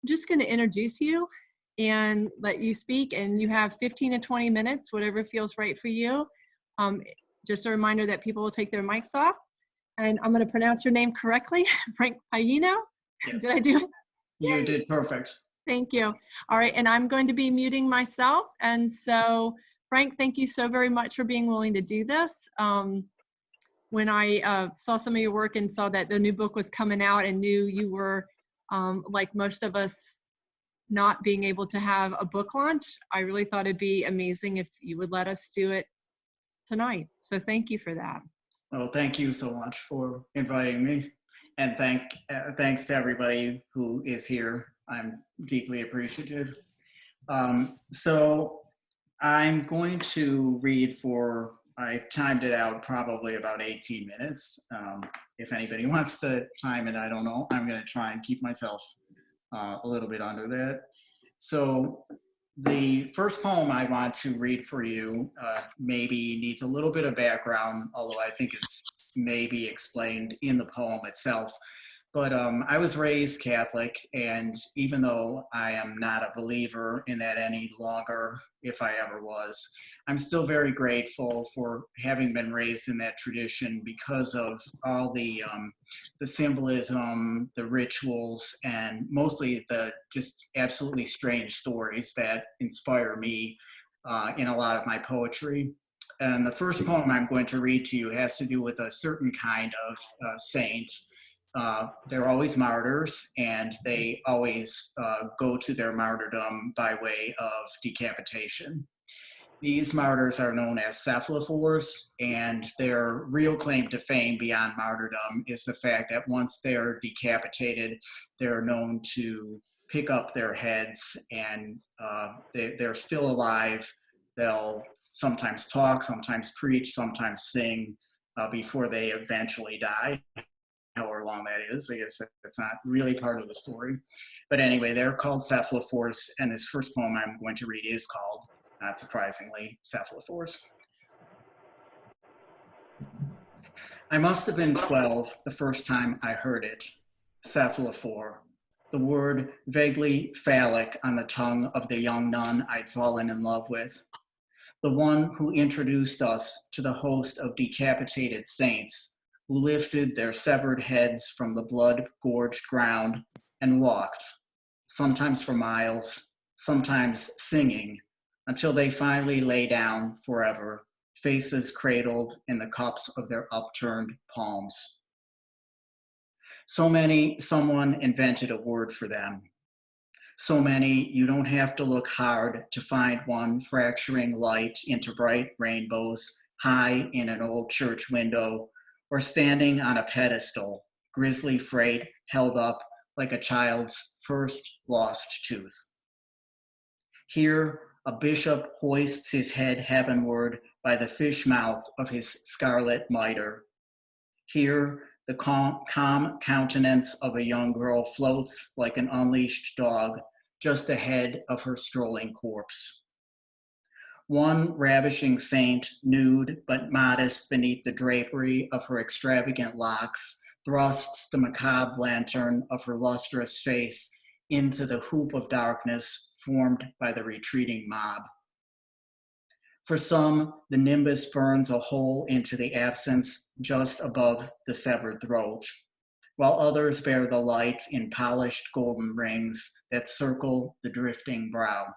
just going to introduce you and let you speak, and you have 15 to 20 minutes, whatever feels right for you. Just a reminder that people will take their mics off, and I'm going to pronounce your name correctly. Frank Paino. Yes. Did I do it? You did perfect. Thank you. All right, and I'm going to be muting myself. And so, Frank, thank you so very much for being willing to do this. When I saw some of your work and saw that the new book was coming out and knew you were, like most of us, not being able to have a book launch, I really thought it'd be amazing if you would let us do it tonight. So thank you for that. Well, thank you so much for inviting me. And thanks to everybody who is here. I'm deeply appreciative. So I'm going to read for, I timed it out probably about 18 minutes. If anybody wants to time it, I don't know. I'm going to try and keep myself a little bit under that. So the first poem I want to read for you maybe needs a little bit of background, although I think it's maybe explained in the poem itself. But I was raised Catholic, and even though I am not a believer in that any longer, if I ever was, I'm still very grateful for having been raised in that tradition because of all the symbolism, the rituals, and mostly the just absolutely strange stories that inspire me in a lot of my poetry. And the first poem I'm going to read to you has to do with a certain kind of saint. They're always martyrs, and they always go to their martyrdom by way of decapitation. These martyrs are known as cephalophores, and their real claim to fame beyond martyrdom is the fact that once they're decapitated, they're known to pick up their heads, and they're still alive. They'll sometimes talk, sometimes preach, sometimes sing before they eventually die. However long that is, I guess that's not really part of the story. But anyway, they're called cephalophores, and this first poem I'm going to read is called, not surprisingly, Cephalophores. I must have been 12 the first time I heard it, cephalophore, the word vaguely phallic on the tongue of the young nun I'd fallen in love with, the one who introduced us to the host of decapitated saints who lifted their severed heads from the blood-gorged ground and walked, sometimes for miles, sometimes singing, until they finally lay down forever, faces cradled in the cups of their upturned palms. So many, someone invented a word for them. So many, you don't have to look hard to find one fracturing light into bright rainbows high in an old church window, or standing on a pedestal, grisly freight held up like a child's first lost tooth. Here, a bishop hoists his head heavenward by the fish mouth of his scarlet mitre. Here, the calm countenance of a young girl floats like an unleashed dog just ahead of her strolling corpse. One ravishing saint, nude but modest beneath the drapery of her extravagant locks, thrusts the macabre lantern of her lustrous face into the hoop of darkness formed by the retreating mob. For some, the nimbus burns a hole into the absence just above the severed throat, while others bear the light in polished golden rings that circle the drifting brow.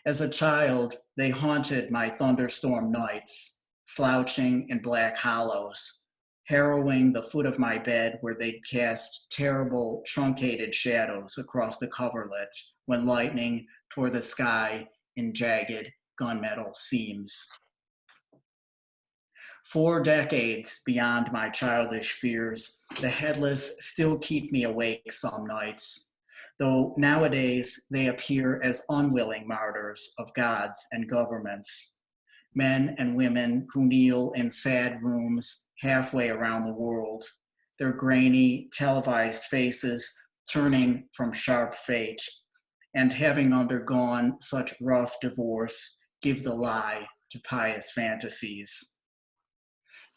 As a child, they haunted my thunderstorm nights, slouching in black hollows, harrowing the foot of my bed where they'd cast terrible, truncated shadows across the coverlet when lightning tore the sky in jagged gunmetal seams. 4 decades beyond my childish fears, the headless still keep me awake some nights, though nowadays they appear as unwilling martyrs of gods and governments, men and women who kneel in sad rooms halfway around the world, their grainy, televised faces turning from sharp fate, and having undergone such rough divorce, give the lie to pious fantasies.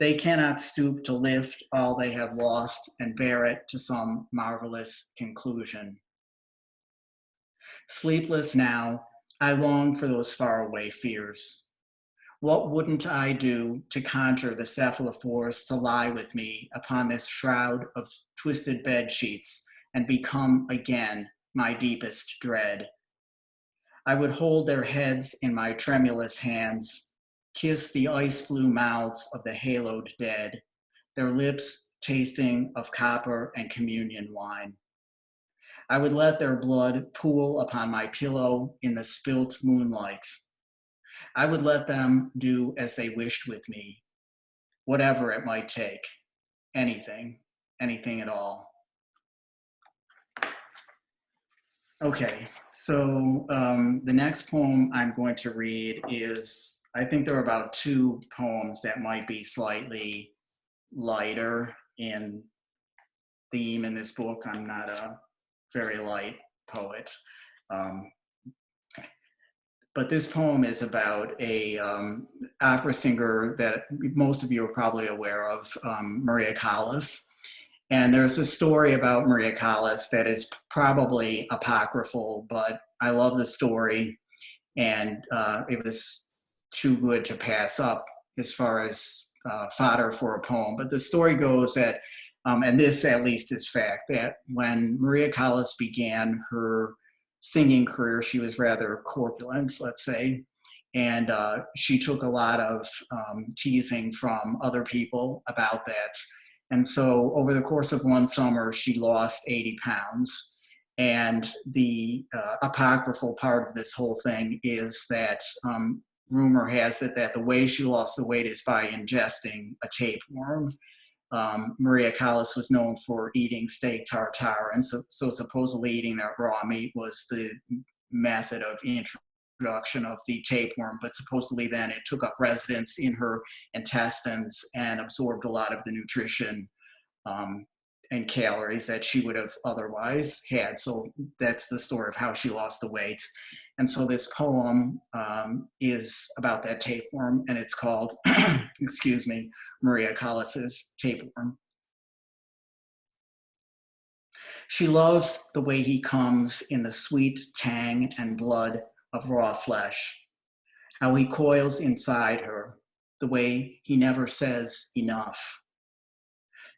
They cannot stoop to lift all they have lost and bear it to some marvelous conclusion. Sleepless now, I long for those faraway fears. What wouldn't I do to conjure the cephalophores to lie with me upon this shroud of twisted bed sheets and become again my deepest dread? I would hold their heads in my tremulous hands, kiss the ice blue mouths of the haloed dead, their lips tasting of copper and communion wine. I would let their blood pool upon my pillow in the spilt moonlight. I would let them do as they wished with me, whatever it might take, anything, anything at all. Okay, so the next poem I'm going to read is, I think there are about two poems that might be slightly lighter in theme in this book. I'm not a very light poet. But this poem is about a opera singer that most of you are probably aware of, Maria Callas. And there's a story about Maria Callas that is probably apocryphal, but I love the story, and it was too good to pass up as far as fodder for a poem. But the story goes that, and this at least is fact, that when Maria Callas began her singing career, she was rather corpulent, let's say, and she took a lot of teasing from other people about that. And so over the course of one summer, she lost 80 pounds. And the apocryphal part of this whole thing is that rumor has it that the way she lost the weight is by ingesting a tapeworm. Maria Callas was known for eating steak tartare, and so supposedly eating that raw meat was the method of introduction of the tapeworm, but supposedly then it took up residence in her intestines and absorbed a lot of the nutrition and calories that she would have otherwise had. So that's the story of how she lost the weight. And so this poem is about that tapeworm, and it's called, excuse me, Maria Callas's Tapeworm. She loves the way he comes in the sweet tang and blood of raw flesh, how he coils inside her, the way he never says enough.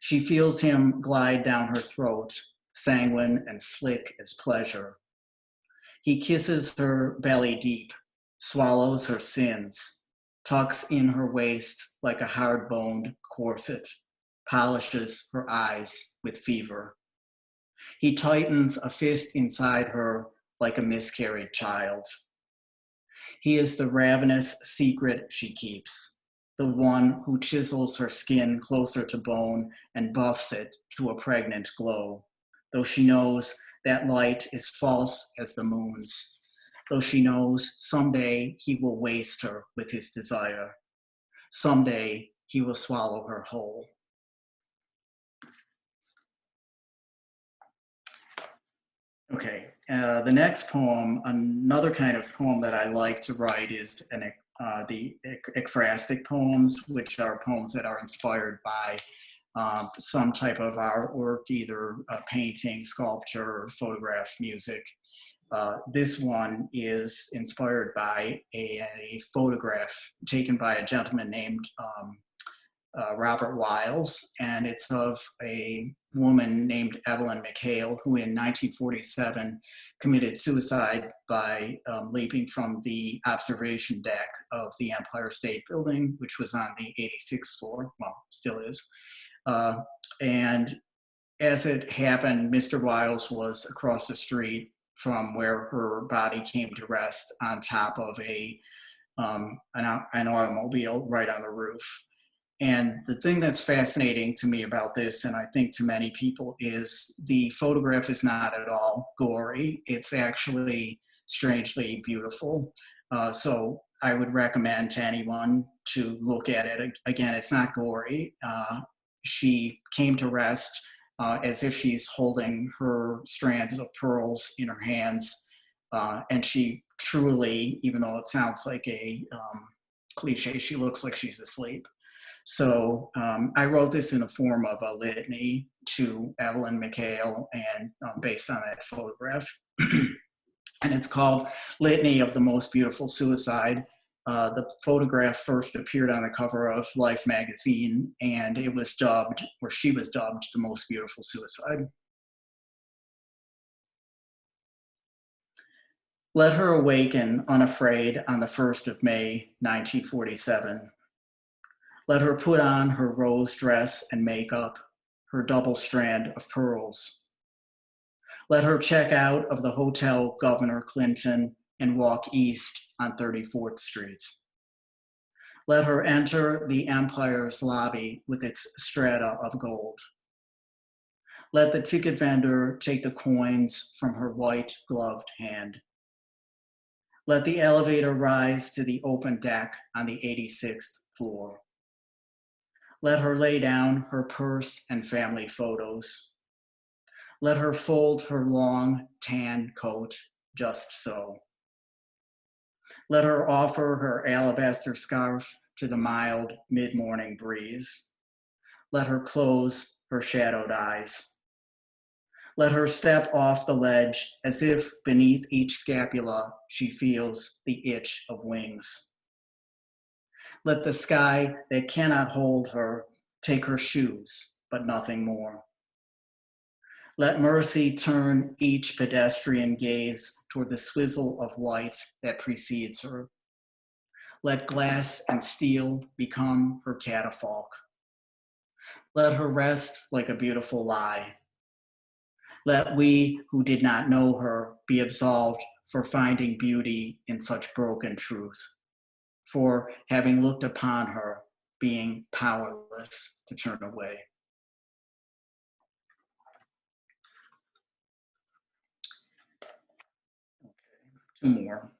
She feels him glide down her throat, sanguine and slick as pleasure. He kisses her belly deep, swallows her sins, tucks in her waist like a hard-boned corset, polishes her eyes with fever. He tightens a fist inside her like a miscarried child. He is the ravenous secret she keeps, the one who chisels her skin closer to bone and buffs it to a pregnant glow, though she knows that light is false as the moon's, though she knows someday he will waste her with his desire. Someday he will swallow her whole. Okay, the next poem, another kind of poem that I like to write is the ekphrastic poems, which are poems that are inspired by some type of artwork, either painting, sculpture, photograph, music. This one is inspired by a photograph taken by a gentleman named Robert Wiles, and it's of a woman named Evelyn McHale, who in 1947 committed suicide by leaping from the observation deck of the Empire State Building, which was on the 86th floor, well, still is. And as it happened, Mr. Wiles was across the street from where her body came to rest on top of an automobile right on the roof. And the thing that's fascinating to me about this, and I think to many people, is the photograph is not at all gory. It's actually strangely beautiful. So I would recommend to anyone to look at it. Again, it's not gory. She came to rest as if she's holding her strands of pearls in her hands. And she truly, even though it sounds like a cliche, she looks like she's asleep. So I wrote this in the form of a litany to Evelyn McHale and based on that photograph. and it's called Litany of the Most Beautiful Suicide. The photograph first appeared on the cover of Life magazine, and it was dubbed, or she was dubbed, the most beautiful suicide. Let her awaken unafraid on the 1st of May, 1947. Let her put on her rose dress and makeup, her double strand of pearls. Let her check out of the Hotel Governor Clinton and walk east on 34th Street. Let her enter the Empire's lobby with its strata of gold. Let the ticket vendor take the coins from her white gloved hand. Let the elevator rise to the open deck on the 86th floor. Let her lay down her purse and family photos. Let her fold her long tan coat just so. Let her offer her alabaster scarf to the mild mid-morning breeze. Let her close her shadowed eyes. Let her step off the ledge as if beneath each scapula she feels the itch of wings. Let the sky that cannot hold her take her shoes, but nothing more. Let mercy turn each pedestrian gaze toward the swizzle of white that precedes her. Let glass and steel become her catafalque. Let her rest like a beautiful lie. Let we who did not know her be absolved for finding beauty in such broken truth, for having looked upon her being powerless to turn away. Two more.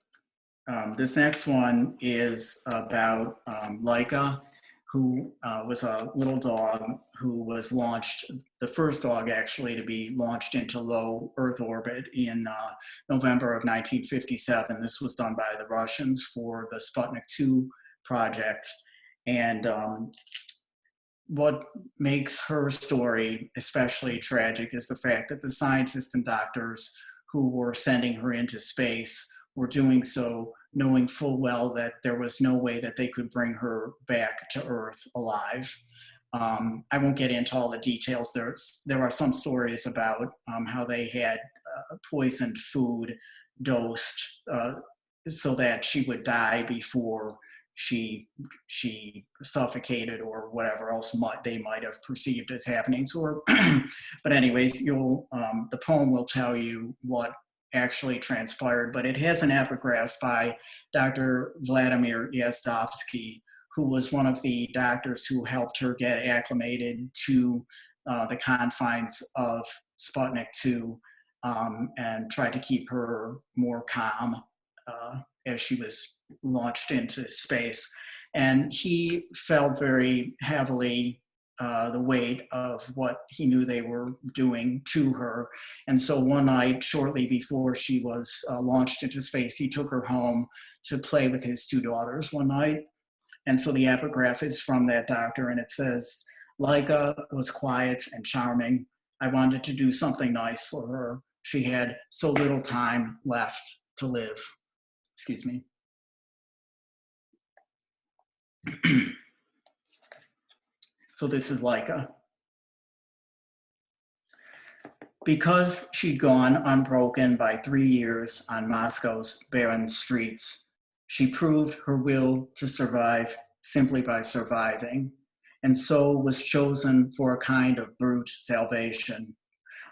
This next one is about Laika, who was a little dog who was launched, the first dog actually to be launched into low Earth orbit in November of 1957. This was done by the Russians for the Sputnik 2 project. And what makes her story especially tragic is the fact that the scientists and doctors who were sending her into space were doing so knowing full well that there was no way that they could bring her back to Earth alive. I won't get into all the details. There are some stories about how they had poisoned food dosed so that she would die before she suffocated or whatever else they might have perceived as happening to her. But anyways, the poem will tell you what actually transpired, but it has an epigraph by Dr. Vladimir Yazdovsky, who was one of the doctors who helped her get acclimated to the confines of Sputnik 2 and tried to keep her more calm as she was launched into space. And he felt very heavily the weight of what he knew they were doing to her. And so one night, shortly before she was launched into space, he took her home to play with his two daughters one night. And so the epigraph is from that doctor, and it says, "Laika was quiet and charming. I wanted to do something nice for her. She had so little time left to live." Excuse me. So this is Laika. Because she'd gone unbroken by 3 years on Moscow's barren streets, she proved her will to survive simply by surviving, and so was chosen for a kind of brute salvation,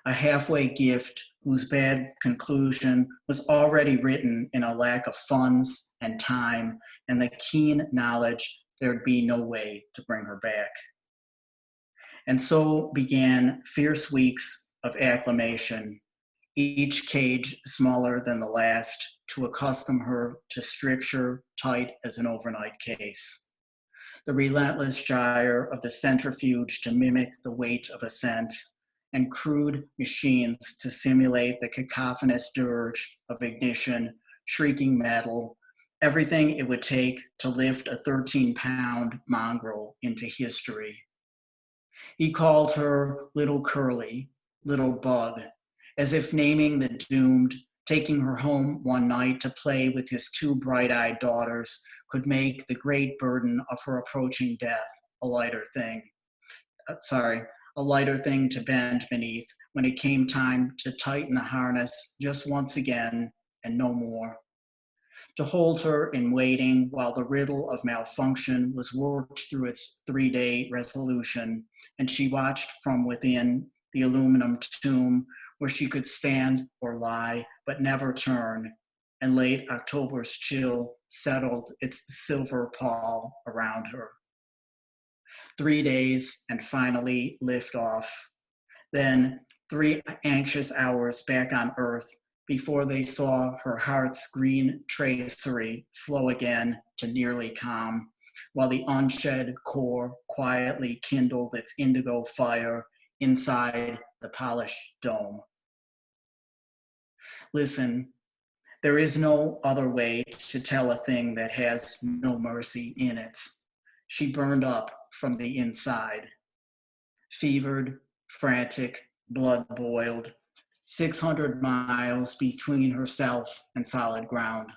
a halfway gift whose bad conclusion was already written in a lack of funds and time and the keen knowledge there'd be no way to bring her back. And so began fierce weeks of acclimation, each cage smaller than the last, to accustom her to stricture tight as an overnight case. The relentless gyre of the centrifuge to mimic the weight of ascent, and crude machines to simulate the cacophonous dirge of ignition, shrieking metal, everything it would take to lift a 13-pound mongrel into history. He called her Little Curly, Little Bug, as if naming the doomed Taking her home one night to play with his two bright-eyed daughters could make the great burden of her approaching death a lighter thing. A lighter thing to bend beneath when it came time to tighten the harness just once again and no more. To hold her in waiting while the riddle of malfunction was worked through its 3-day resolution, and she watched from within the aluminum tomb where she could stand or lie but never turn, and late October's chill settled its silver pall around her. 3 days and finally lift off. Then 3 anxious hours back on Earth before they saw her heart's green tracery slow again to nearly calm, while the unshed core quietly kindled its indigo fire inside the polished dome. Listen, there is no other way to tell a thing that has no mercy in it. She burned up from the inside. Fevered, frantic, blood-boiled, 600 miles between herself and solid ground.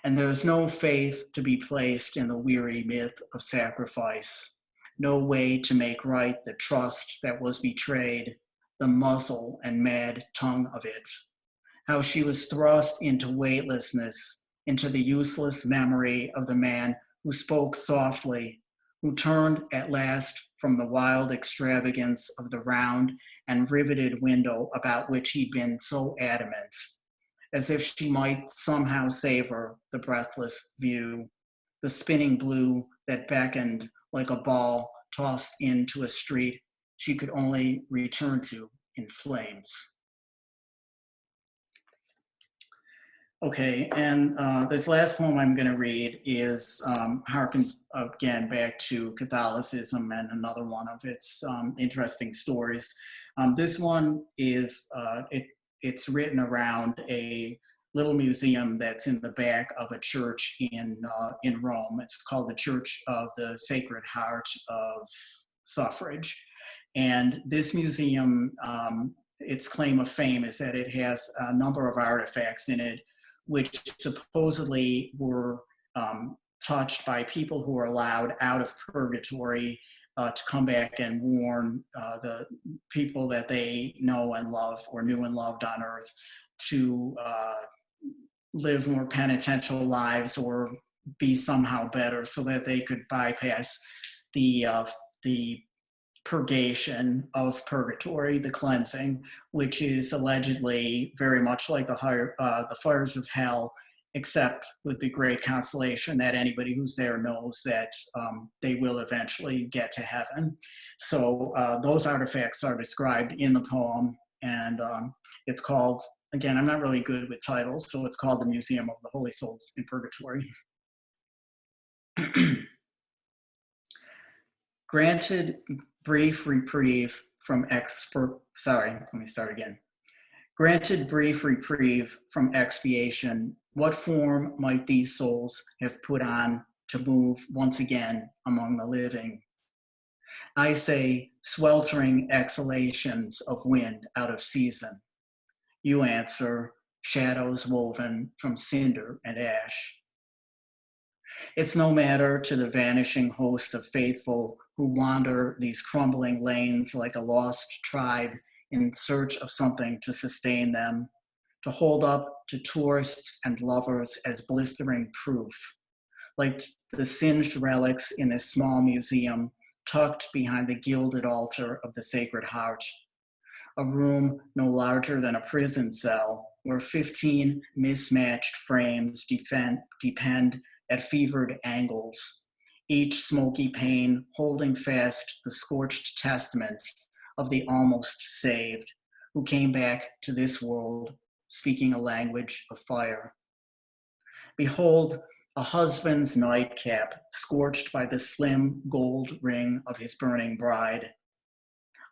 And there is no faith to be placed in the weary myth of sacrifice, no way to make right the trust that was betrayed, the muzzle and mad tongue of it. How she was thrust into weightlessness, into the useless memory of the man who spoke softly, who turned at last from the wild extravagance of the round and riveted window about which he'd been so adamant, as if she might somehow savor the breathless view, the spinning blue that beckoned like a ball tossed into a street she could only return to in flames. Okay, and this last poem I'm going to read is harkens again back to Catholicism and another one of its interesting stories. This one is it's written around a little museum that's in the back of a church in Rome. It's called the Church of the Sacred Heart of Suffrage, and this museum, its claim of fame is that it has a number of artifacts in it which supposedly were touched by people who were allowed out of purgatory to come back and warn the people that they know and love or knew and loved on earth to live more penitential lives or be somehow better so that they could bypass the purgation of purgatory, the cleansing, which is allegedly very much like the fires of hell, except with the great consolation that anybody who's there knows that they will eventually get to heaven. So those artifacts are described in the poem, and it's called, again, I'm not really good with titles, so it's called The Museum of the Holy Souls in Purgatory. Granted brief reprieve from Granted brief reprieve from expiation, what form might these souls have put on to move once again among the living? I say sweltering exhalations of wind out of season. You answer, shadows woven from cinder and ash. It's no matter to the vanishing host of faithful who wander these crumbling lanes like a lost tribe in search of something to sustain them, to hold up to tourists and lovers as blistering proof, like the singed relics in a small museum tucked behind the gilded altar of the Sacred Heart, a room no larger than a prison cell where 15 mismatched frames depend at fevered angles, each smoky pane holding fast the scorched testament of the almost saved who came back to this world speaking a language of fire. Behold, a husband's nightcap scorched by the slim gold ring of his burning bride,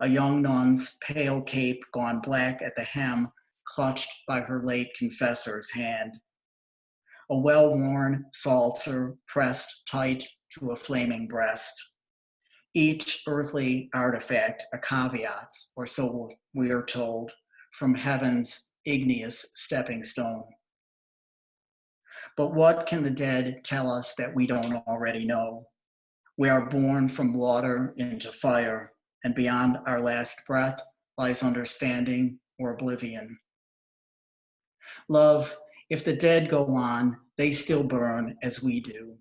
a young nun's pale cape gone black at the hem, clutched by her late confessor's hand, a well-worn psalter pressed tight to a flaming breast. Each earthly artifact a caveat, or so we are told, from heaven's igneous stepping stone. But what can the dead tell us that we don't already know? We are born from water into fire, and beyond our last breath lies understanding or oblivion. Love, if the dead go on, they still burn as we do.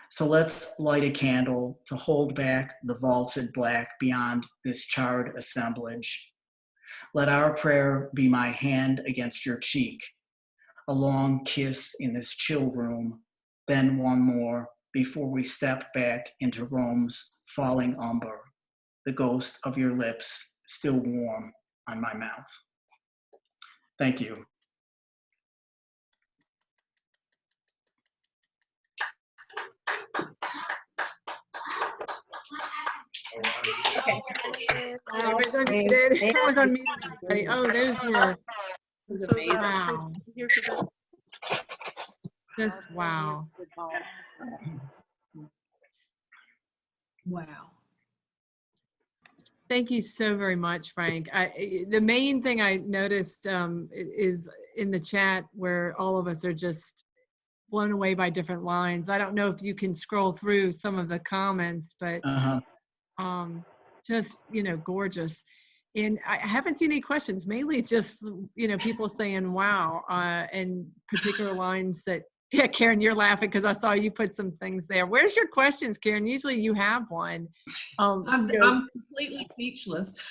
So let's light a candle to hold back the vaulted black beyond this charred assemblage. Let our prayer be my hand against your cheek, a long kiss in this chill room, then one more before we step back into Rome's falling umber, the ghost of your lips still warm on my mouth. Thank you. Okay. Everybody's unmuted. I was unmuted, everybody. Oh, those were, This is amazing. wow. Just wow. Wow. Thank you so very much, Frank. The main thing I noticed is in the chat where all of us are just blown away by different lines. I don't know if you can scroll through some of the comments, but just, you know, gorgeous. And I haven't seen any questions, mainly just, you know, people saying, wow, and particular lines that, yeah, Karen, you're laughing because I saw you put some things there. Where's your questions, Karen? Usually you have one. I'm completely speechless.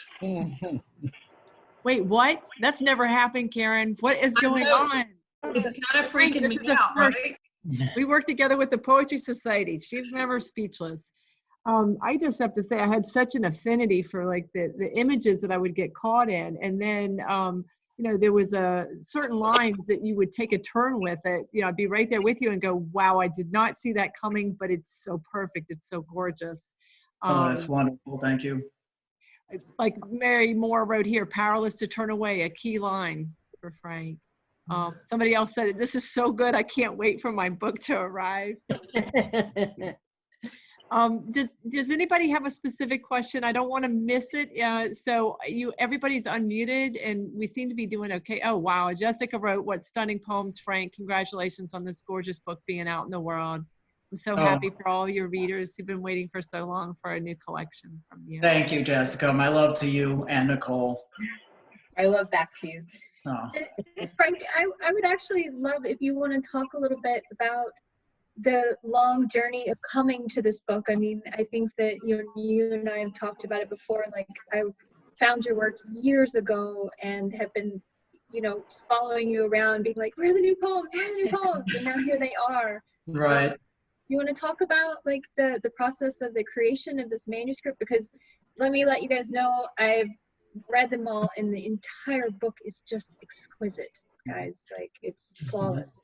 Wait, what? That's never happened, Karen. What is going on? It's kind of freaking me out, right? We work together with the Poetry Society. She's never speechless. I just have to say I had such an affinity for like the images that I would get caught in. And then, you know, there was certain lines that you would take a turn with it. You know, I'd be right there with you and go, wow, I did not see that coming, but it's so perfect. It's so gorgeous. Oh, that's wonderful. Thank you. Like Mary Moore wrote here, powerless to turn away, a key line for Frank. Somebody else said, this is so good. I can't wait for my book to arrive. Does anybody have a specific question? I don't want to miss it. So everybody's unmuted and we seem to be doing okay. Oh, wow. Jessica wrote, what stunning poems, Frank. Congratulations on this gorgeous book being out in the world. I'm so happy for all your readers who've been waiting for so long for a new collection from you. Thank you, Jessica. My love to you and Nicole. I love back to you. Oh. Frank, I would actually love if you want to talk a little bit about the long journey of coming to this book. I mean, I think that you and I have talked about it before. Like, I found your work years ago and have been, you know, following you around, being like, where are the new poems? Where are the new poems? And now here they are. Right. You want to talk about like the process of the creation of this manuscript? Because let me let you guys know, I've read them all and the entire book is just exquisite, guys. Like, it's flawless.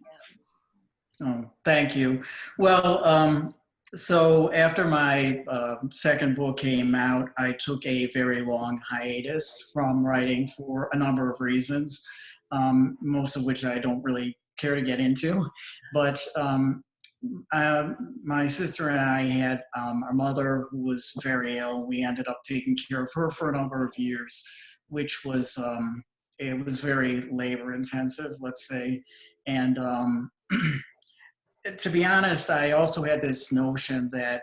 Oh, thank you. Well, so after my second book came out, I took a very long hiatus from writing for a number of reasons, most of which I don't really care to get into. But my sister and I had our mother who was very ill. We ended up taking care of her for a number of years, which was, it was very labor intensive, let's say. And to be honest, I also had this notion that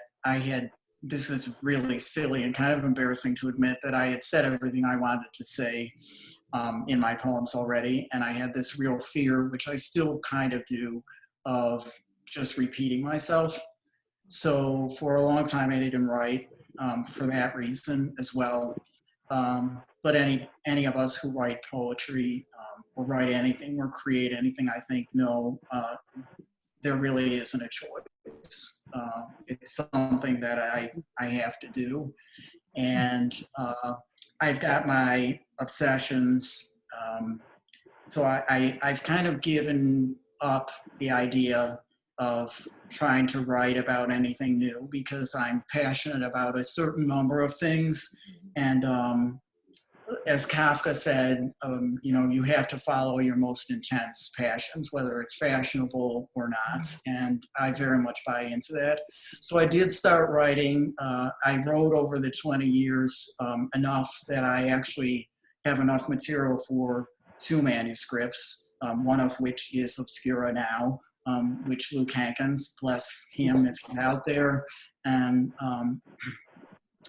this is really silly and kind of embarrassing to admit, that I had said everything I wanted to say in my poems already. And I had this real fear, which I still kind of do, of just repeating myself. So for a long time I didn't write for that reason as well. But any of us who write poetry or write anything or create anything, I think, know there really isn't a choice. It's something that I have to do. And I've got my obsessions. So I've kind of given up the idea of trying to write about anything new because I'm passionate about a certain number of things. And as Kafka said, you know, you have to follow your most intense passions, whether it's fashionable or not. And I very much buy into that. So I did start writing. I wrote over the 20 years enough that I actually have enough material for 2 manuscripts, one of which is obscura now, which Luke Hankins, bless him if he's out there, and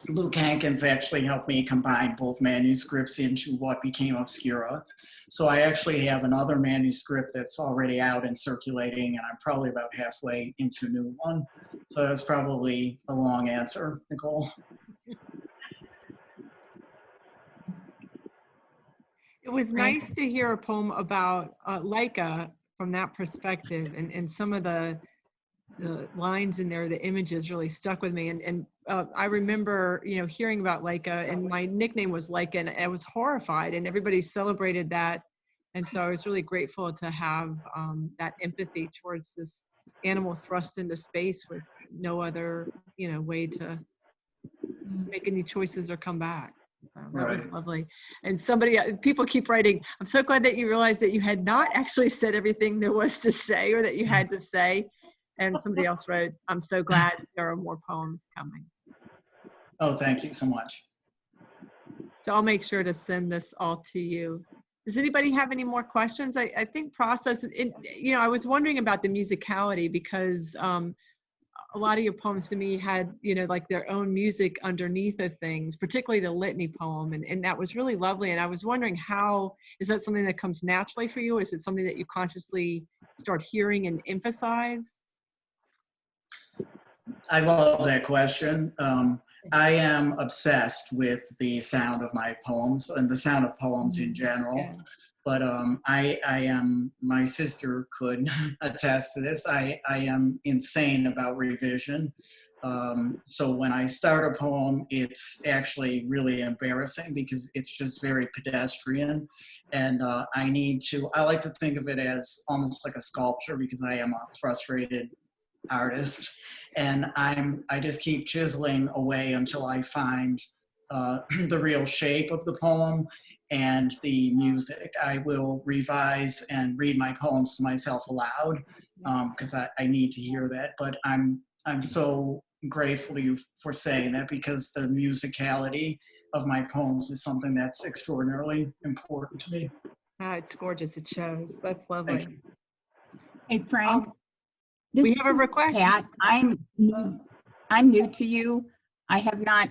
Luke Hankins actually helped me combine both manuscripts into what became obscura. So I actually have another manuscript that's already out and circulating, and I'm probably about halfway into a new one. So that's probably a long answer, Nicole. It was nice to hear a poem about Laika from that perspective, and some of the lines in there, the images really stuck with me. And I remember, hearing about Laika, and my nickname was Laika, and I was horrified, and everybody celebrated that. And so I was really grateful to have that empathy towards this animal thrust into space with no other, way to make any choices or come back. That was lovely. And people keep writing, I'm so glad that you realized that you had not actually said everything there was to say or that you had to say. And somebody else wrote, I'm so glad there are more poems coming. Oh, thank you so much. So I'll make sure to send this all to you. Does anybody have any more questions? I think process, I was wondering about the musicality, because a lot of your poems to me had, like their own music underneath of things, particularly the litany poem. And that was really lovely. And I was wondering, is that something that comes naturally for you? Is it something that you consciously start hearing and emphasize? I love that question. I am obsessed with the sound of my poems and the sound of poems in general. Yeah. But my sister could attest to this. I am insane about revision. So when I start a poem, it's actually really embarrassing because it's just very pedestrian. And I like to think of it as almost like a sculpture, because I am a frustrated artist. And I just keep chiseling away until I find the real shape of the poem and the music. I will revise and read my poems to myself aloud because I need to hear that. But I'm so grateful to you for saying that, because the musicality of my poems is something that's extraordinarily important to me. It's gorgeous. It shows. That's lovely. Hey, Frank. We have a request. Pat, I'm new to you. I have not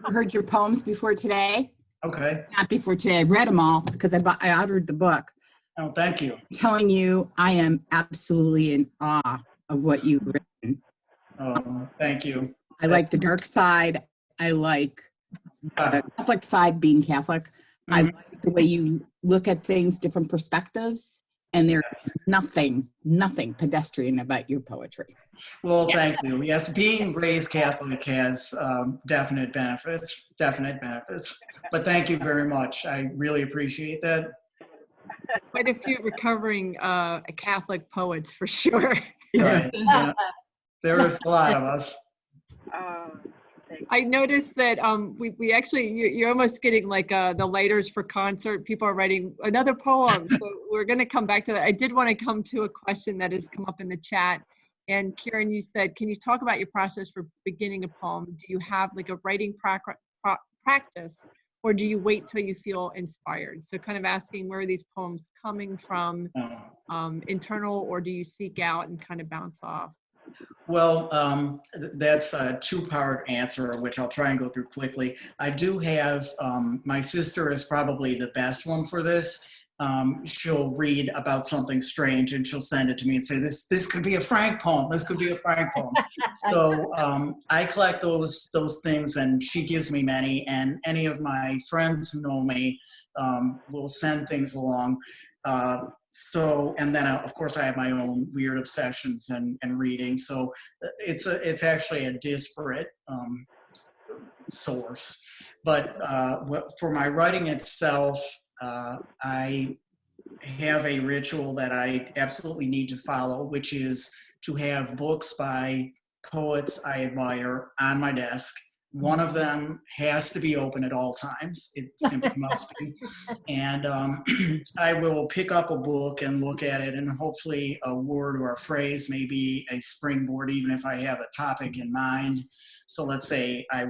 heard your poems before today. Okay. Not before today. I read them all because I ordered the book. Oh, thank you. I'm telling you, I am absolutely in awe of what you've written. Oh, thank you. I like the dark side. I like the Catholic side, being Catholic. Mm-hmm. I like the way you look at things, different perspectives. And there's nothing pedestrian about your poetry. Well, thank you. Yes, being raised Catholic has definite benefits. But thank you very much. I really appreciate that. Quite a few recovering Catholic poets, for sure. Right. Yeah. There's a lot of us. I noticed that we actually, you're almost getting like the lighters for concert. People are writing another poem. So we're going to come back to that. I did want to come to a question that has come up in the chat. And Karen, you said, can you talk about your process for beginning a poem? Do you have like a writing practice, or do you wait till you feel inspired? So kind of asking, where are these poems coming from, internal, or do you seek out and kind of bounce off? Well, that's a two-part answer, which I'll try and go through quickly. I do have, my sister is probably the best one for this. She'll read about something strange and she'll send it to me and say, this could be a Frank poem. This could be a Frank poem. So I collect those things, and she gives me many, and any of my friends who know me will send things along. And then of course I have my own weird obsessions and reading. So it's actually a disparate source. But for my writing itself, I have a ritual that I absolutely need to follow, which is to have books by poets I admire on my desk. One of them has to be open at all times. It simply must be. And I will pick up a book and look at it, and hopefully a word or a phrase may be a springboard, even if I have a topic in mind. So let's say I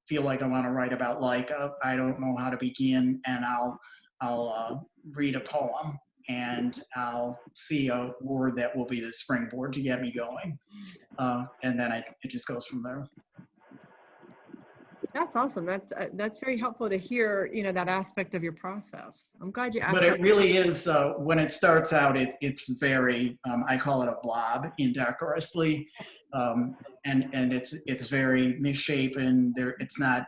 feel like I want to write about Laika. I don't know how to begin, and I'll read a poem, and I'll see a word that will be the springboard to get me going. And then it just goes from there. That's awesome. That's very helpful to hear, that aspect of your process. I'm glad you asked. But it really is, when it starts out, it's very, I call it a blob indecorously. And it's very misshapen.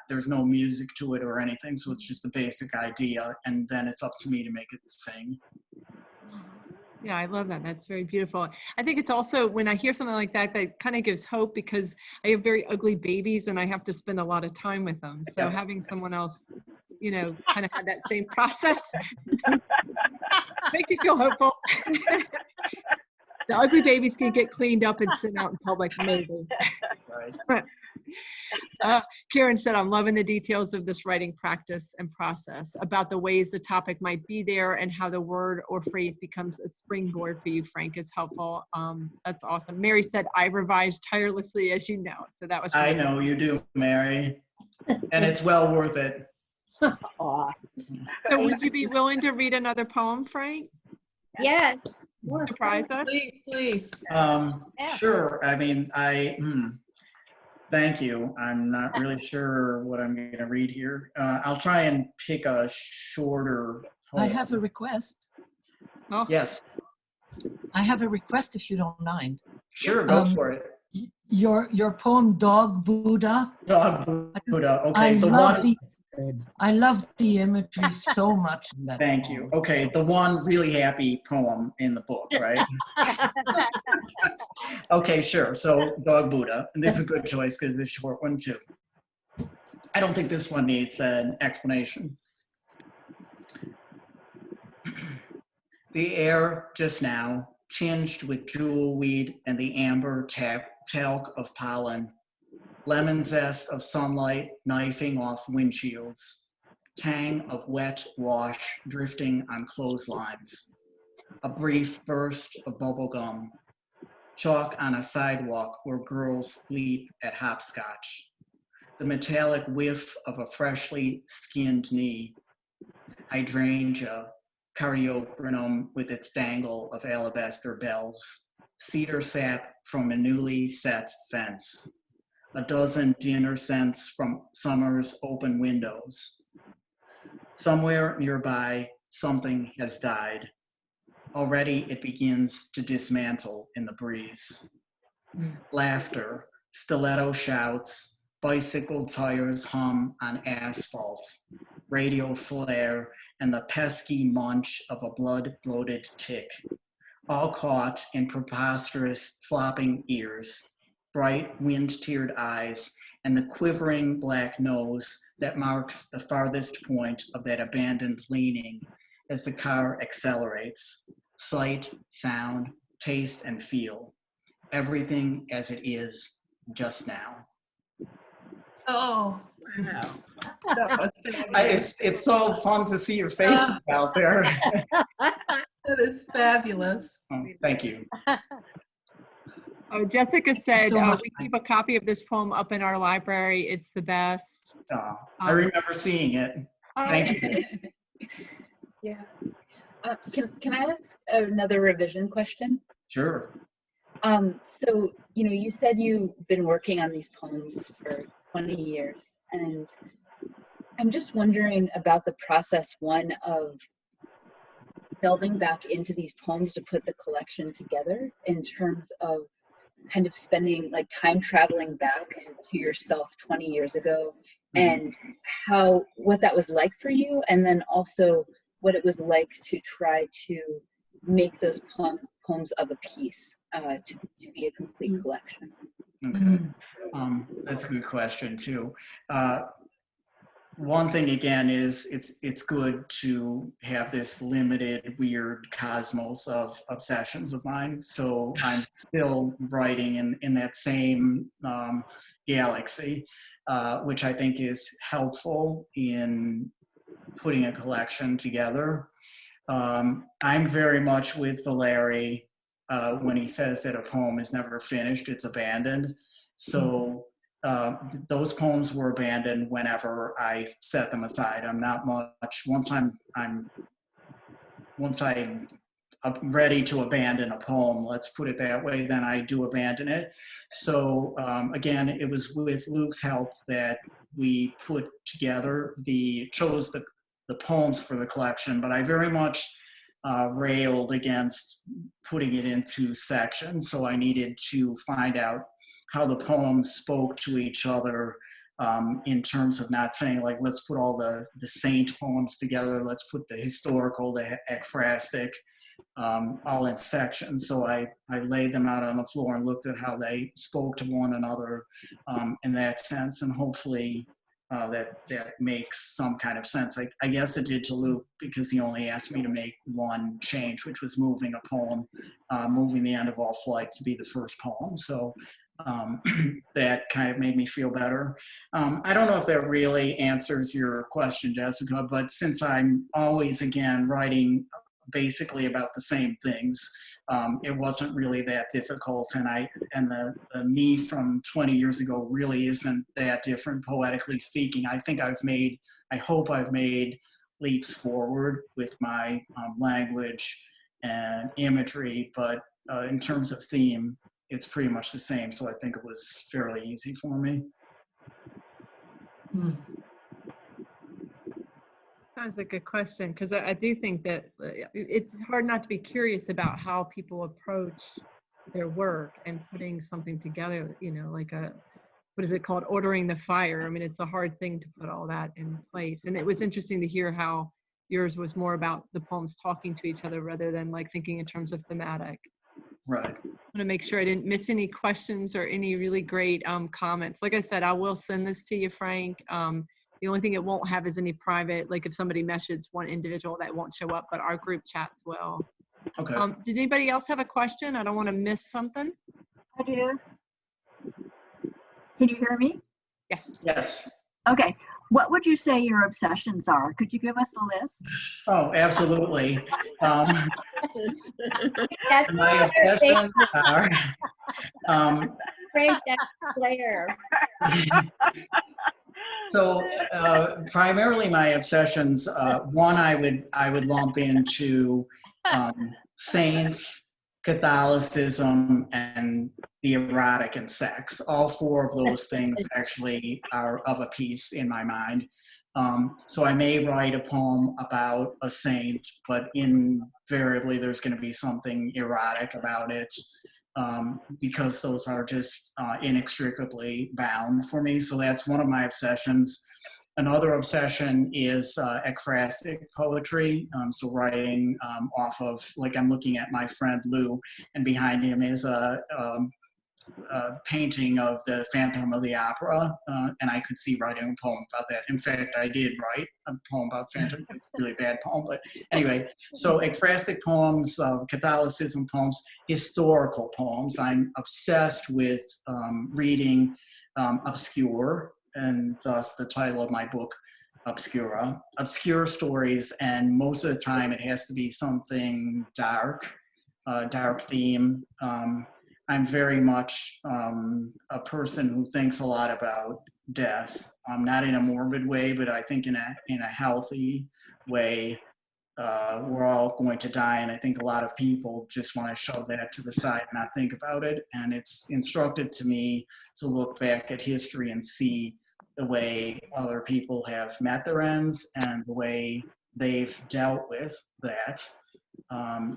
There's no music to it or anything. So it's just the basic idea. And then it's up to me to make it sing. Yeah, I love that. That's very beautiful. I think it's also, when I hear something like that, that kind of gives hope, because I have very ugly babies and I have to spend a lot of time with them. So having someone else, kind of have that same process makes you feel hopeful. The ugly babies can get cleaned up and sent out in public, maybe. Right. Karen said, I'm loving the details of this writing practice and process, about the ways the topic might be there and how the word or phrase becomes a springboard for you, Frank, is helpful. That's awesome. Mary said, I revised tirelessly, as you know. So that was I know you do, Mary. And it's well worth it. So would you be willing to read another poem, Frank? Yes. Surprise us? Please. Sure. I mean, thank you. I'm not really sure what I'm going to read here. I'll try and pick a shorter poem. I have a request. Oh. Yes. I have a request, if you don't mind. Sure, go for it. Your poem, Dog Buddha. Dog Buddha. Okay, I love the imagery so much in that Thank poem. you. Okay, the one really happy poem in the book, right? Okay, sure. So, Dog Buddha. And this is a good choice because it's a short one, too. I don't think this one needs an explanation. The air just now, tinged with jewelweed and the amber talc of pollen, lemon zest of sunlight knifing off windshields, tang of wet wash drifting on clotheslines, a brief burst of bubblegum, chalk on a sidewalk where girls leap at hopscotch, the metallic whiff of a freshly skinned knee, hydrangea, cardiocrinum with its dangle of alabaster bells, cedar sap from a newly set fence, a dozen dinner scents from summer's open windows. Somewhere nearby, something has died. Already it begins to dismantle in the breeze. Laughter, stiletto shouts, bicycle tires hum on asphalt, radio flare, and the pesky munch of a blood-bloated tick, all caught in preposterous flopping ears, bright wind-teared eyes, and the quivering black nose that marks the farthest point of that abandoned leaning as the car accelerates. Sight, sound, taste, and feel. Everything as it is just now. Oh, Wow. It's so fun to see your faces out there. that is fabulous. Thank you. Oh, Jessica said, so much. we keep a copy of this poem up in our library. It's the best. I remember seeing it. Thank you. Yeah. Can I ask another revision question? Sure. So, you said you've been working on these poems for 20 years, and I'm just wondering about the process, one, of delving back into these poems to put the collection together, in terms of kind of spending, like, time traveling back to yourself 20 years ago, and what that was like for you, and then also what it was like to try to make those poems of a piece to be a complete collection. Okay. That's a good question too. One thing again is it's good to have this limited weird cosmos of obsessions of mine. So I'm still writing in that same galaxy, which I think is helpful in putting a collection together. I'm very much with Valeri when he says that a poem is never finished, it's abandoned. So those poems were abandoned whenever I set them aside. I'm not much, once I'm ready to abandon a poem, let's put it that way, then I do abandon it. So again, it was with Luke's help that we put together chose the poems for the collection, but I very much railed against putting it into sections. So I needed to find out how the poems spoke to each other, in terms of not saying like, let's put all the saint poems together, let's put the historical, the ekphrastic, all in sections. So I laid them out on the floor and looked at how they spoke to one another in that sense, and hopefully that makes some kind of sense. I guess it did to Luke, because he only asked me to make one change, which was moving a poem, moving the end of all flight to be the first poem. So that kind of made me feel better. I don't know if that really answers your question, Jessica, but since I'm always, again, writing basically about the same things, it wasn't really that difficult, and the me from 20 years ago really isn't that different, poetically speaking. I hope I've made leaps forward with my language and imagery, but in terms of theme, it's pretty much the same. So I think it was fairly easy for me. That's a good question, because I do think that it's hard not to be curious about how people approach their work and putting something together, like what is it called? Ordering the fire. I mean, it's a hard thing to put all that in place. And it was interesting to hear how yours was more about the poems talking to each other rather than like thinking in terms of thematic. Right. I want to make sure I didn't miss any questions or any really great comments. Like I said, I will send this to you, Frank. The only thing it won't have is any private, like if somebody messages one individual, that won't show up, but our group chats will. Okay. Did anybody else have a question? I don't want to miss something. I do. Can you hear me? Yes. Yes. Okay. What would you say your obsessions are? Could you give us a list? Oh, absolutely. That's My obsessions are Frank, that's Claire. So primarily my obsessions, one I would lump into saints, Catholicism, and the erotic and sex. All four of those things actually are of a piece in my mind. So I may write a poem about a saint, but invariably there's going to be something erotic about it, because those are just inextricably bound for me. So that's one of my obsessions. Another obsession is ekphrastic poetry. So writing off of, like, I'm looking at my friend Lou, and behind him is a painting of the Phantom of the Opera, and I could see writing a poem about that. In fact, I did write a poem about Phantom, a really bad poem, but anyway. So ekphrastic poems, Catholicism poems, historical poems. I'm obsessed with reading obscure, and thus the title of my book, Obscura. Obscure stories, and most of the time it has to be something dark, dark theme. I'm very much a person who thinks a lot about death. Not in a morbid way, but I think in a healthy way. We're all going to die, and I think a lot of people just want to shove that to the side and not think about it. And it's instructive to me to look back at history and see the way other people have met their ends and the way they've dealt with that.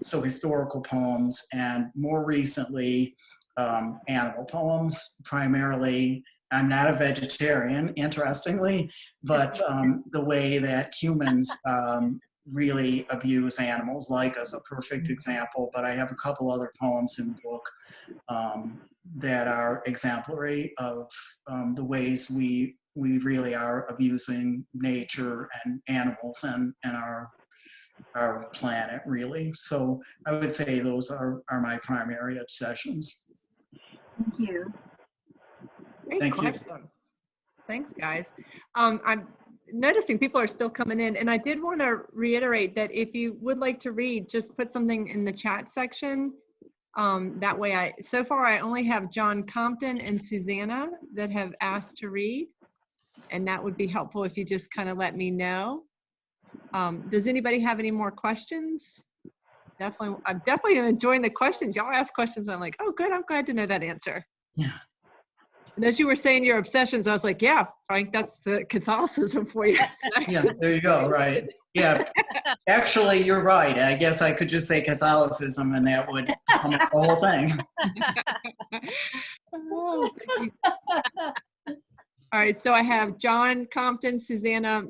So historical poems, and more recently, animal poems, primarily. I'm not a vegetarian, interestingly, but the way that humans really abuse animals, like as a perfect example, but I have a couple other poems in the book that are exemplary of the ways we really are abusing nature and animals and our planet, really. So I would say those are my primary obsessions. Thank you. Great Thank you. question. Thanks, guys. I'm noticing people are still coming in, and I did want to reiterate that if you would like to read, just put something in the chat section. That way so far I only have John Compton and Susanna that have asked to read. And that would be helpful if you just kind of let me know. Does anybody have any more questions? I'm definitely enjoying the questions. Y'all ask questions. I'm like, oh, good. I'm glad to know that answer. Yeah. And as you were saying your obsessions, I was like, yeah, Frank, that's Catholicism for you. Yeah, there you go, right. Yeah, actually, you're right. I guess I could just say Catholicism and that would sum up the whole thing. Oh, thank you. All right, so I have John Compton, Susanna,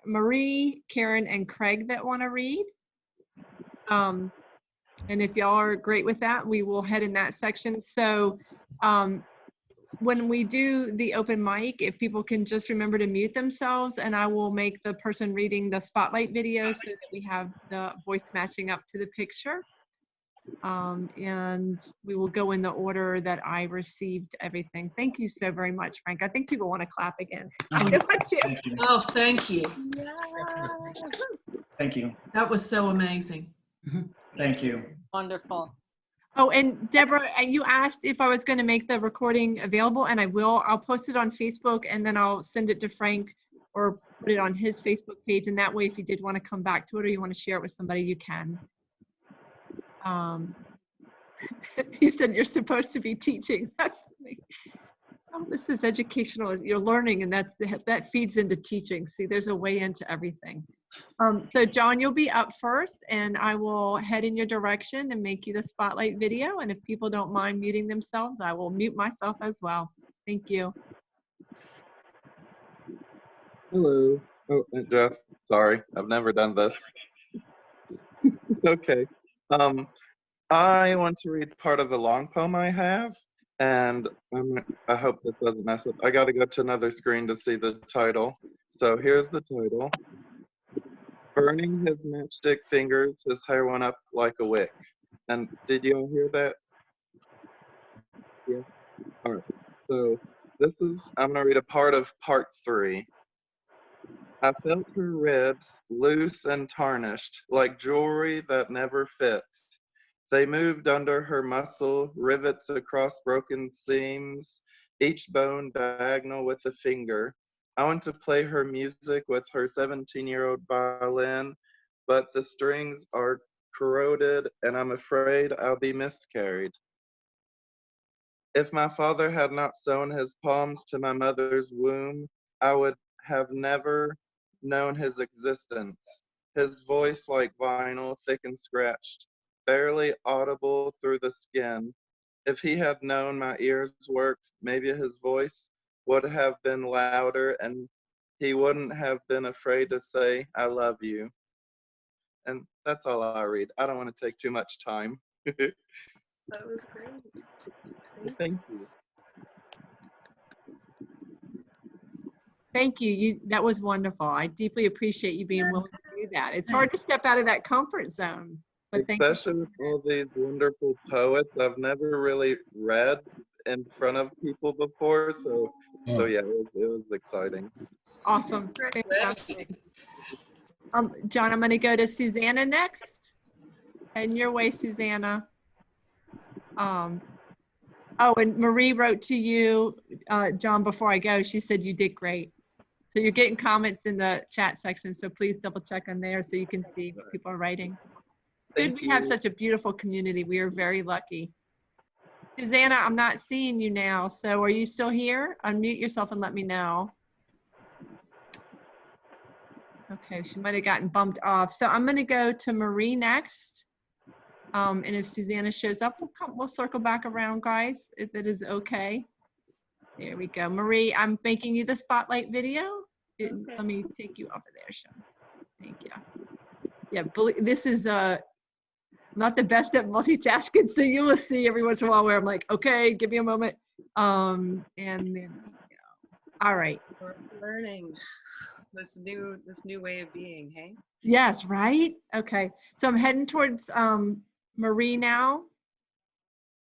Marie, Karen, and Craig that want to read. And if y'all are great with that, we will head in that section. So when we do the open mic, if people can just remember to mute themselves, and I will make the person reading the spotlight video so that we have the voice matching up to the picture. And we will go in the order that I received everything. Thank you so very much, Frank. I think people want to clap again. I know I do. Thank you. Oh, thank you. Thank you. That was so amazing. Thank you. Wonderful. Oh, and Deborah, you asked if I was going to make the recording available, and I will. I'll post it on Facebook, and then I'll send it to Frank or put it on his Facebook page. And that way, if you did want to come back to it or you want to share it with somebody, you can. He said you're supposed to be teaching. That's oh, this is educational. You're learning, and that feeds into teaching. See, there's a way into everything. So John, you'll be up first, and I will head in your direction and make you the spotlight video. And if people don't mind muting themselves, I will mute myself as well. Thank you. Hello. Oh, just sorry, I've never done this. Okay. I want to read part of the long poem I have, and I hope this doesn't mess up. I got to go to another screen to see the title. So here's the title. Burning his matchstick fingers, his hair went up like a wick. And did you all hear that? Yeah. All right. So I'm going to read a part of part 3. I felt her ribs loose and tarnished, like jewelry that never fits. They moved under her muscle, rivets across broken seams, each bone diagonal with a finger. I want to play her music with her 17-year-old violin, but the strings are corroded and I'm afraid I'll be miscarried. If my father had not sewn his palms to my mother's womb, I would have never known his existence. His voice like vinyl, thick and scratched, barely audible through the skin. If he had known my ears worked, maybe his voice would have been louder and he wouldn't have been afraid to say, I love you. And that's all I read. I don't want to take too much time. That was great. Thank you. Thank you. That was wonderful. I deeply appreciate you being willing to do that. It's hard to step out of that comfort zone. But thank you. Especially with all these wonderful poets I've never really read in front of people before, so yeah, it was exciting. Awesome. Fantastic. John, I'm going to go to Susanna next. And your way, Susanna. Oh, and Marie wrote to you, John, before I go. She said you did great. So you're getting comments in the chat section, so please double check on there so you can see what people are writing. Good, we have such a beautiful community. We are very lucky. Susanna, I'm not seeing you now, so are you still here? Unmute yourself and let me know. Okay, she might have gotten bumped off. So I'm going to go to Marie next. And if Susanna shows up, we'll circle back around, guys, if it is okay. There we go. Marie, I'm making you the spotlight video. Let me take you over there, Sean. Thank you. Yeah, this is not the best at multitasking, so you will see every once in a while where I'm like, okay, give me a moment. And then, all right. We're learning this new way of being, hey? Yes, right? Okay, so I'm heading towards Marie now.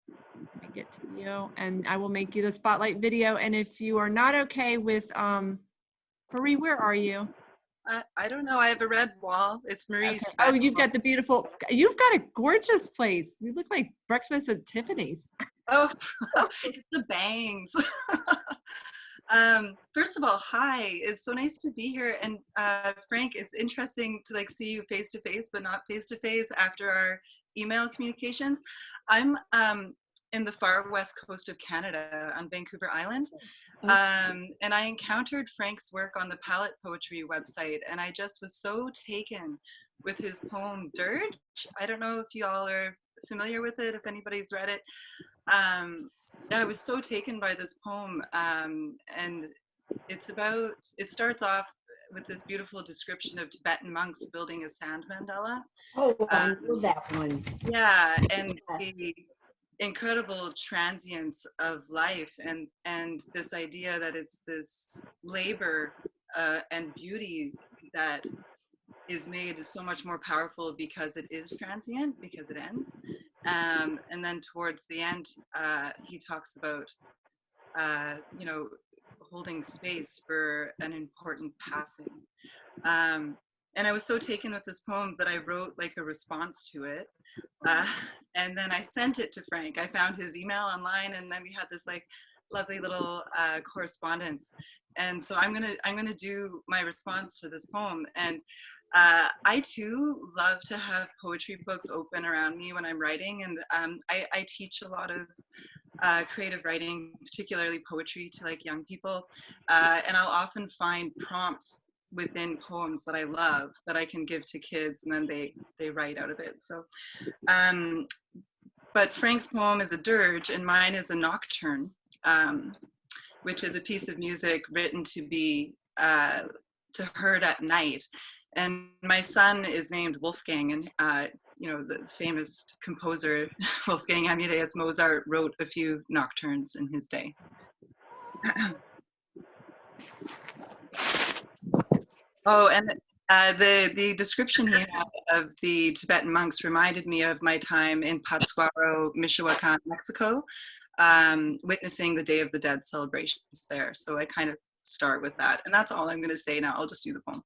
Let me get to you, and I will make you the spotlight video. And if you are not okay with, Marie, where are you? I don't know. I have a red wall. It's Marie's. Okay. Oh, you've got the beautiful, you've got a gorgeous place. You look like breakfast at Tiffany's. Oh, it's the bangs. First of all, hi. It's so nice to be here. And Frank, it's interesting to like see you face to face, but not face to face after our email communications. I'm in the far west coast of Canada on Vancouver Island. And I encountered Frank's work on the Palette Poetry website, and I just was so taken with his poem Dirge. I don't know if you all are familiar with it, if anybody's read it. Yeah, I was so taken by this poem, and it's about, it starts off with this beautiful description of Tibetan monks building a sand mandala. Oh, I know that one. Yeah, and the incredible transience of life, and this idea that it's this labor and beauty that is made so much more powerful because it is transient, because it ends. And then towards the end, he talks about, you know, holding space for an important passing. And I was so taken with this poem that I wrote like a response to it. And then I sent it to Frank. I found his email online, and then we had this like lovely little correspondence. And so I'm gonna do my response to this poem. And I too love to have poetry books open around me when I'm writing, and I teach a lot of creative writing, particularly poetry, to like young people, and I'll often find prompts within poems that I love that I can give to kids, and then they write out of it. So, but Frank's poem is a dirge, and mine is a nocturne, which is a piece of music written to be to heard at night. And my son is named Wolfgang, and you know, the famous composer Wolfgang Amadeus Mozart wrote a few nocturnes in his day. Oh, and the description he had of the Tibetan monks reminded me of my time in Pátzcuaro, Michoacán, Mexico, witnessing the Day of the Dead celebrations there. So I kind of start with that, and that's all I'm going to say now. I'll just do the poem.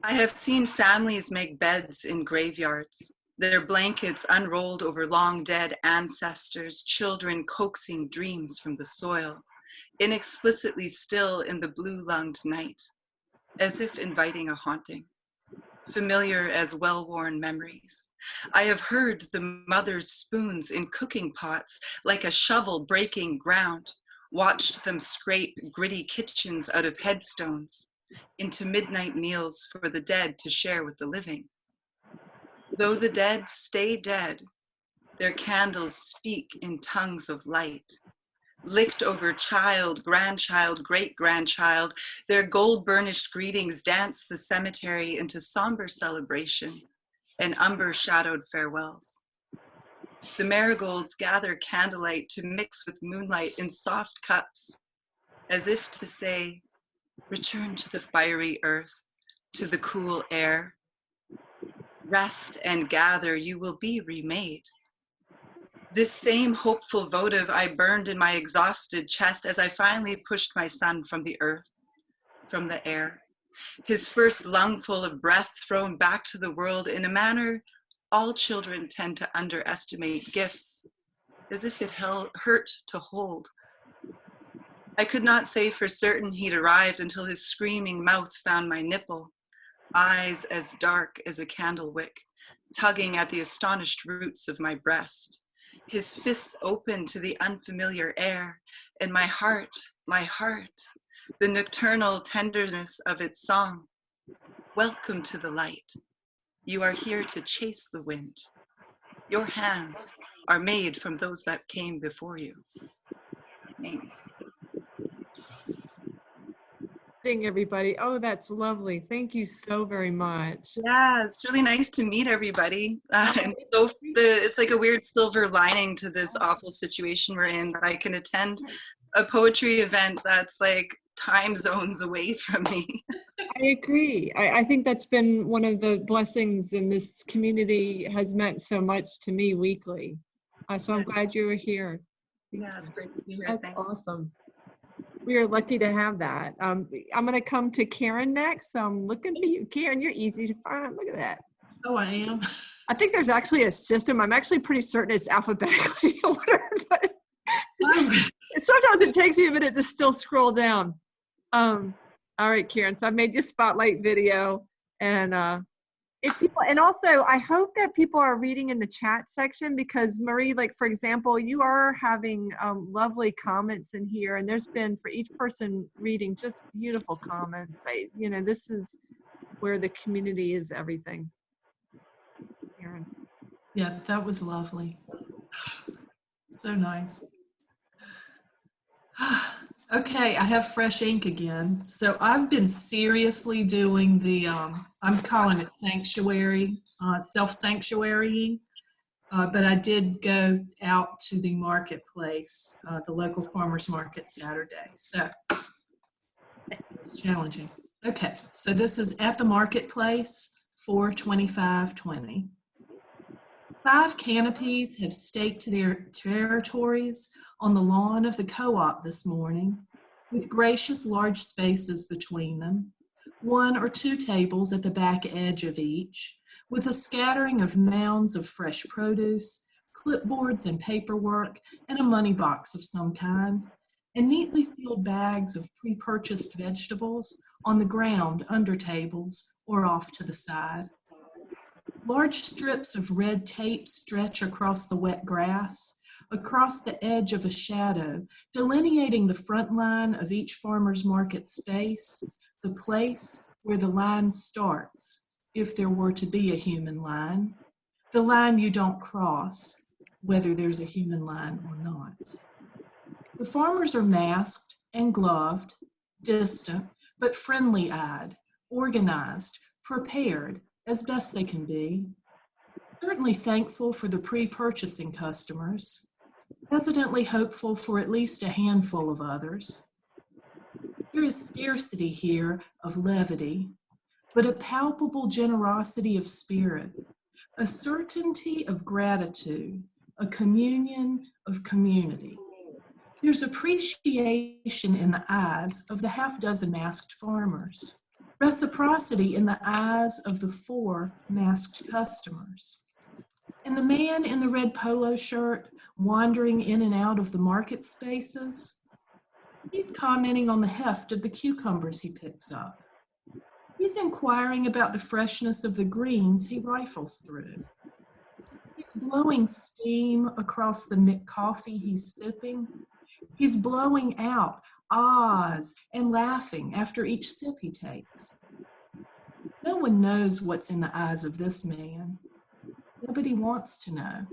I have seen families make beds in graveyards, their blankets unrolled over long dead ancestors, children coaxing dreams from the soil, inexplicitly still in the blue-lunged night, as if inviting a haunting, familiar as well-worn memories. I have heard the mother's spoons in cooking pots like a shovel breaking ground, watched them scrape gritty kitchens out of headstones into midnight meals for the dead to share with the living. Though the dead stay dead, their candles speak in tongues of light. Licked over child, grandchild, great-grandchild, their gold-burnished greetings dance the cemetery into somber celebration and umber-shadowed farewells. The marigolds gather candlelight to mix with moonlight in soft cups, as if to say, return to the fiery earth, to the cool air. Rest and gather, you will be remade. This same hopeful votive I burned in my exhausted chest as I finally pushed my son from the earth, from the air. His first lungful of breath thrown back to the world in a manner all children tend to underestimate gifts, as if it hurt to hold. I could not say for certain he'd arrived until his screaming mouth found my nipple, eyes as dark as a candle wick, tugging at the astonished roots of my breast. His fists open to the unfamiliar air, and my heart, the nocturnal tenderness of its song. Welcome to the light. You are here to chase the wind. Your hands are made from those that came before you. Thanks. Everybody. Oh, that's lovely. Thank you so very much. Yeah, it's really nice to meet everybody. And so it's like a weird silver lining to this awful situation we're in, that I can attend a poetry event that's like time zones away from me. I agree. I think that's been one of the blessings in this community, has meant so much to me weekly. So I'm glad you were here. Yeah, it's great to be here. That's Thanks. awesome. We are lucky to have that. I'm going to come to Karen next. So I'm looking for you. Karen, you're easy to find. Look at that. Oh, I am. I think there's actually a system. I'm actually pretty certain it's alphabetically ordered, but sometimes it takes you a minute to still scroll down. All right, Karen. So I made you a spotlight video, and if people, and also I hope that people are reading in the chat section, because Marie, like for example, you are having lovely comments in here, and there's been for each person reading just beautiful comments. You know, this is where the community is everything. Karen. Yeah, that was lovely. So nice. Okay, I have fresh ink again. So I've been seriously doing the, I'm calling it sanctuary, self-sanctuarying, but I did go out to the marketplace, the local farmers market Saturday. So it's challenging. Okay, so this is at the marketplace, 4/25/20. 5 canopies have staked their territories on the lawn of the co-op this morning, with gracious large spaces between them, 1 or 2 tables at the back edge of each, with a scattering of mounds of fresh produce, clipboards and paperwork, and a money box of some kind, and neatly sealed bags of pre-purchased vegetables on the ground under tables or off to the side. Large strips of red tape stretch across the wet grass, across the edge of a shadow, delineating the front line of each farmer's market space, the place where the line starts, if there were to be a human line, the line you don't cross, whether there's a human line or not. The farmers are masked and gloved, distant, but friendly-eyed, organized, prepared, as best they can be, certainly thankful for the pre-purchasing customers, hesitantly hopeful for at least a handful of others. There is scarcity here of levity, but a palpable generosity of spirit, a certainty of gratitude, a communion of community. There's appreciation in the eyes of the half-dozen masked farmers, reciprocity in the eyes of the 4 masked customers. And the man in the red polo shirt wandering in and out of the market spaces, he's commenting on the heft of the cucumbers he picks up. He's inquiring about the freshness of the greens he rifles through. He's blowing steam across the Mick coffee he's sipping. He's blowing out ahs and laughing after each sip he takes. No one knows what's in the eyes of this man. Nobody wants to know.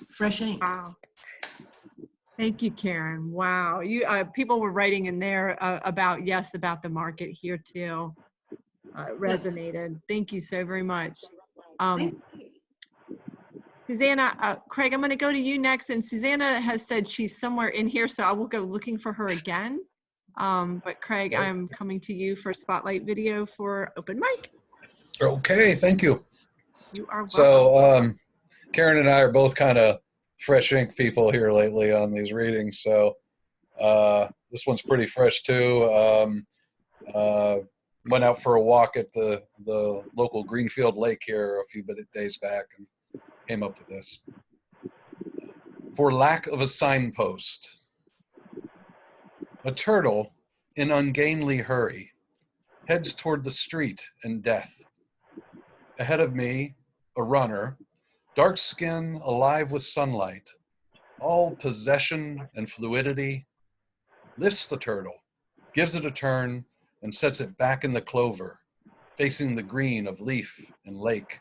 Fresh ink. Wow. Thank you, Karen. Wow. You people were writing in there about the market here too. It resonated. Thank you so very much. Susanna, Craig, I'm going to go to you next. And Susanna has said she's somewhere in here, so I will go looking for her again. But Craig, I'm coming to you for a spotlight video for open mic. Okay, thank you. You are welcome. So Karen and I are both kind of fresh ink people here lately on these readings. So this one's pretty fresh too. Went out for a walk at the local Greenfield Lake here a few days back and came up with this. For lack of a signpost. A turtle in ungainly hurry heads toward the street and death. Ahead of me, a runner, dark skin alive with sunlight, all possession and fluidity, lifts the turtle, gives it a turn, and sets it back in the clover, facing the green of leaf and lake.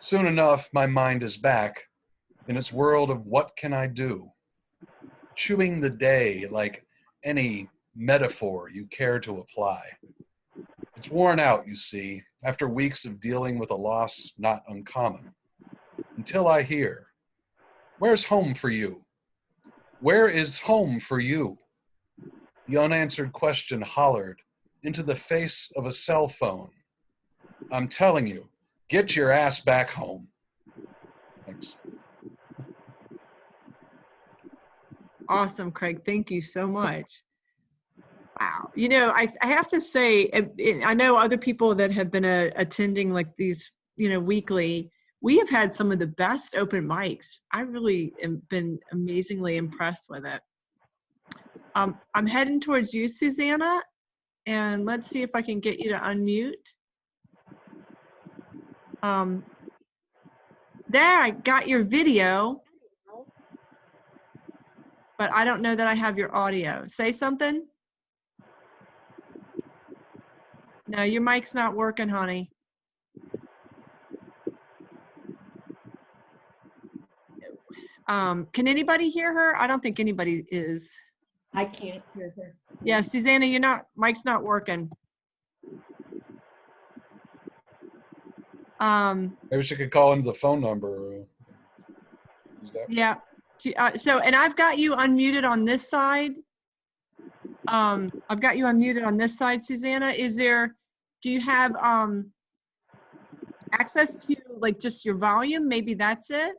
Soon enough, my mind is back in its world of what can I do? Chewing the day like any metaphor you care to apply. It's worn out, you see, after weeks of dealing with a loss not uncommon. Until I hear, where's home for you? Where is home for you? The unanswered question hollered into the face of a cell phone. I'm telling you, get your ass back home. Thanks. Awesome, Craig. Thank you so much. Wow. You know, I have to say, I know other people that have been attending like these, you know, weekly. We have had some of the best open mics. I really have been amazingly impressed with it. I'm heading towards you, Susanna, and let's see if I can get you to unmute. There, I got your video, but I don't know that I have your audio. Say something. No, your mic's not working, honey. Can anybody hear her? I don't think anybody is. I can't hear her. Yeah, Susanna, mic's not working. Maybe she could call into the phone number. Yeah. So, and I've got you unmuted on this side. I've got you unmuted on this side, Susanna. Do you have access to like just your volume? Maybe that's it.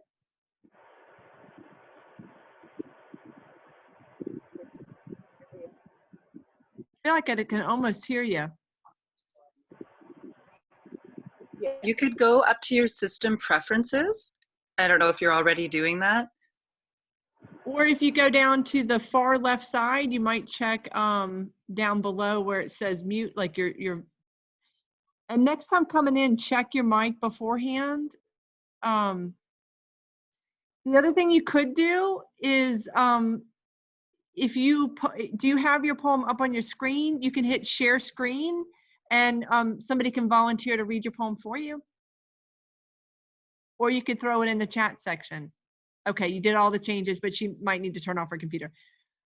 I feel like I can almost hear you. You could go up to your system preferences. I don't know if you're already doing that. Or if you go down to the far left side, you might check down below where it says mute, like your. And next time coming in, check your mic beforehand. The other thing you could do is if do you have your poem up on your screen? You can hit share screen and somebody can volunteer to read your poem for you. Or you could throw it in the chat section. Okay, you did all the changes, but she might need to turn off her computer.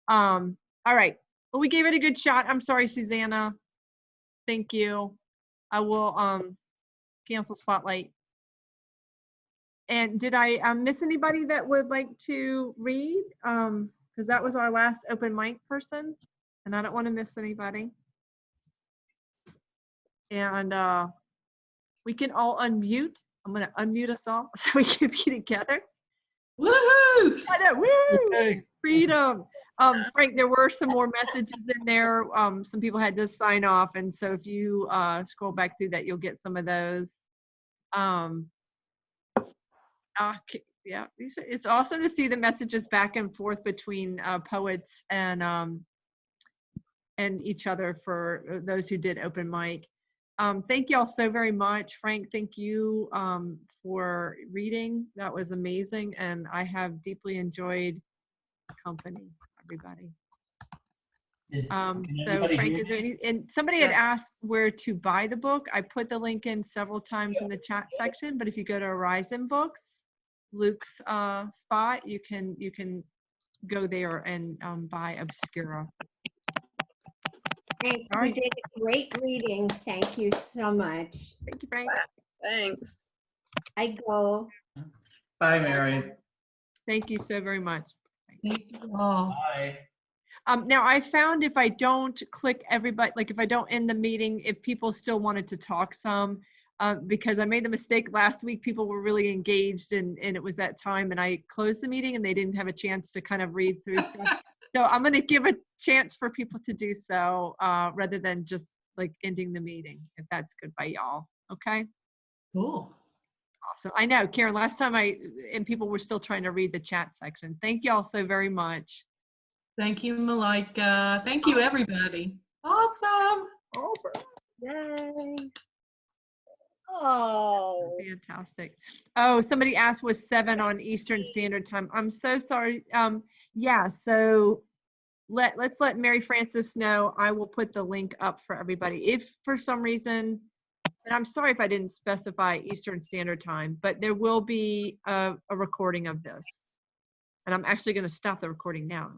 All right, well, we gave it a good shot. I'm sorry, Susanna. Thank you. I will cancel Spotlight. And did I miss anybody that would like to read? Because that was our last open mic person, and I don't want to miss anybody. And we can all unmute. I'm going to unmute us all so we can be together. Woohoo! Woo! Yay. Freedom. Frank, there were some more messages in there. Some people had to sign off, and so if you scroll back through that, you'll get some of those. Yeah, it's awesome to see the messages back and forth between poets and each other for those who did open mic. Thank you all so very much. Frank, thank you for reading. That was amazing, and I have deeply enjoyed the company, everybody. So Frank, is there any, and somebody had asked where to buy the book. I put the link in several times in the chat section, but if you go to Horizon Books, Luke's spot, you can go there and buy Obscura. Frank, All you right. did a great reading. Thank you so much. Thank you, Frank. Thanks. I go. Bye, Mary. Thank you so very much. Thank you all. Bye. Now I found if I don't click everybody, like if I don't end the meeting, if people still wanted to talk some, because I made the mistake last week, people were really engaged and it was that time and I closed the meeting and they didn't have a chance to kind of read through stuff. So I'm going to give a chance for people to do so rather than just like ending the meeting, if that's good by y'all. Okay. Cool. Awesome. I know, Karen, last time and people were still trying to read the chat section. Thank y'all so very much. Thank you, Malika. Thank you, everybody. Awesome. Yay. Oh. Fantastic. Oh, somebody asked was 7 on Eastern Standard Time. I'm so sorry. Yeah, so let's let Mary Frances know. I will put the link up for everybody. If for some reason, and I'm sorry if I didn't specify Eastern Standard Time, but there will be a recording of this. And I'm actually going to stop the recording now.